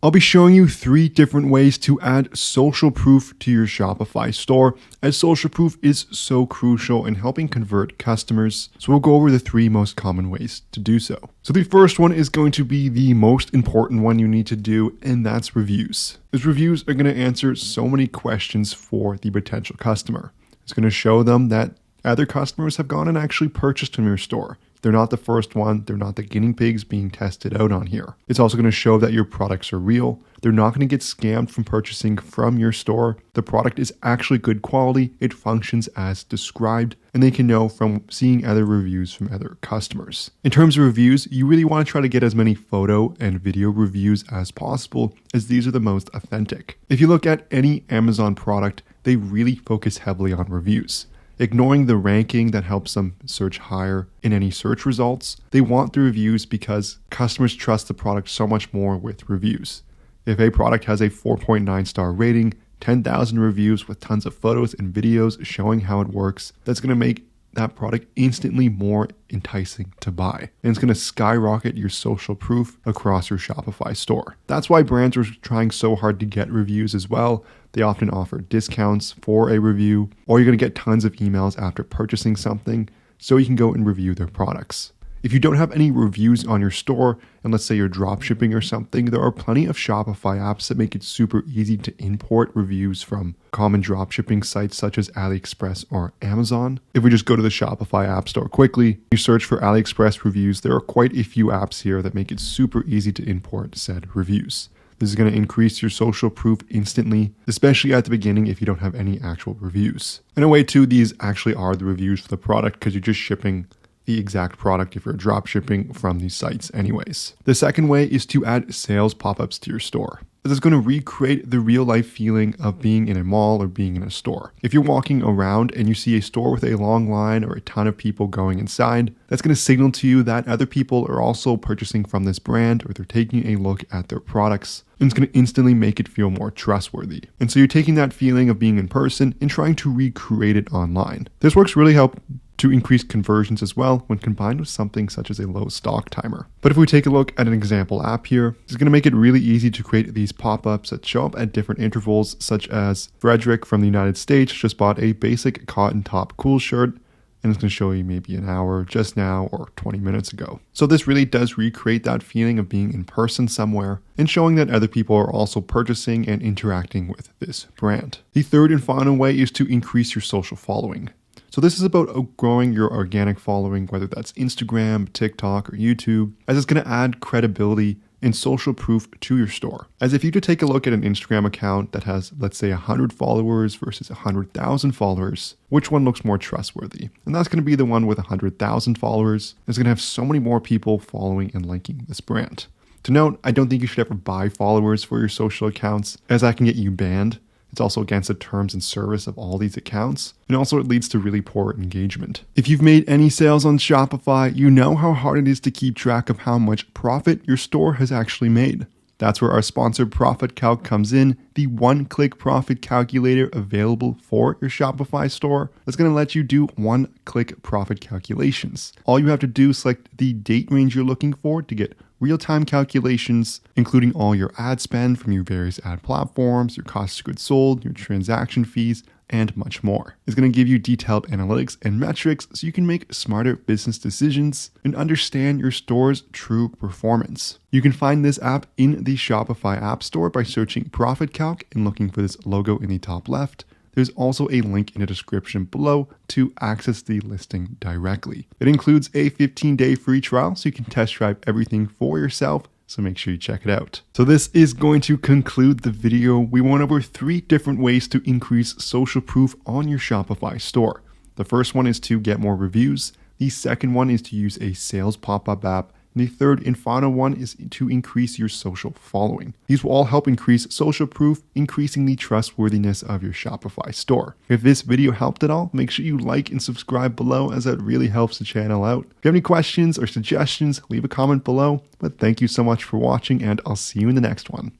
I'll be showing you 3 different ways to add social proof to your Shopify store, as social proof is so crucial in helping convert customers. So we'll go over the 3 most common ways to do so. So the first one is going to be the most important one you need to do, and that's reviews. As reviews are going to answer so many questions for the potential customer. It's going to show them that other customers have gone and actually purchased from your store. They're not the first one. They're not the guinea pigs being tested out on here. It's also going to show that your products are real. They're not going to get scammed from purchasing from your store. The product is actually good quality. It functions as described, and they can know from seeing other reviews from other customers. In terms of reviews, you really want to try to get as many photo and video reviews as possible, as these are the most authentic. If you look at any Amazon product, they really focus heavily on reviews. Ignoring the ranking that helps them search higher in any search results, they want the reviews because customers trust the product so much more with reviews. If a product has a 4.9 star rating, 10,000 reviews with tons of photos and videos showing how it works, that's going to make that product instantly more enticing to buy. And it's going to skyrocket your social proof across your Shopify store. That's why brands are trying so hard to get reviews as well. They often offer discounts for a review, or you're going to get tons of emails after purchasing something so you can go and review their products. If you don't have any reviews on your store, and let's say you're drop shipping or something, there are plenty of Shopify apps that make it super easy to import reviews from common drop shipping sites such as AliExpress or Amazon. If we just go to the Shopify app store quickly, you search for AliExpress reviews, there are quite a few apps here that make it super easy to import said reviews. This is going to increase your social proof instantly, especially at the beginning if you don't have any actual reviews. In a way too, these actually are the reviews for the product because you're just shipping the exact product if you're drop shipping from these sites anyways. The second way is to add sales pop-ups to your store. This is going to recreate the real life feeling of being in a mall or being in a store. If you're walking around and you see a store with a long line or a ton of people going inside, that's going to signal to you that other people are also purchasing from this brand or they're taking a look at their products. And it's going to instantly make it feel more trustworthy. And so you're taking that feeling of being in person and trying to recreate it online. This works really help to increase conversions as well when combined with something such as a low stock timer. But if we take a look at an example app here, it's going to make it really easy to create these pop-ups that show up at different intervals, such as Frederick from the United States just bought a basic cotton top cool shirt, and it's going to show you maybe an hour just now or 20 minutes ago. So this really does recreate that feeling of being in person somewhere and showing that other people are also purchasing and interacting with this brand. The third and final way is to increase your social following. So this is about growing your organic following, whether that's Instagram, TikTok, or YouTube, as it's going to add credibility and social proof to your store. As if you could take a look at an Instagram account that has, let's say, 100 followers versus 100,000 followers, which one looks more trustworthy? And that's going to be the one with 100,000 followers. It's going to have so many more people following and liking this brand. To note, I don't think you should ever buy followers for your social accounts, as that can get you banned. It's also against the terms and service of all these accounts. And also it leads to really poor engagement. If you've made any sales on Shopify, you know how hard it is to keep track of how much profit your store has actually made. That's where our sponsored Profit Calc comes in, the one-click profit calculator available for your Shopify store. That's going to let you do one-click profit calculations. All you have to do is select the date range you're looking for to get real-time calculations, including all your ad spend from your various ad platforms, your cost of goods sold, your transaction fees, and much more. It's going to give you detailed analytics and metrics so you can make smarter business decisions and understand your store's true performance. You can find this app in the Shopify App Store by searching Profit Calc and looking for this logo in the top left. There's also a link in the description below to access the listing directly. It includes a 15-day free trial so you can test drive everything for yourself. So make sure you check it out. So this is going to conclude the video. We went over 3 different ways to increase social proof on your Shopify store. The first one is to get more reviews. The second one is to use a sales pop-up app. And the third and final one is to increase your social following. These will all help increase social proof, increasing the trustworthiness of your Shopify store. If this video helped at all, make sure you like and subscribe below, as that really helps the channel out. If you have any questions or suggestions, leave a comment below. But thank you so much for watching, and I'll see you in the next one.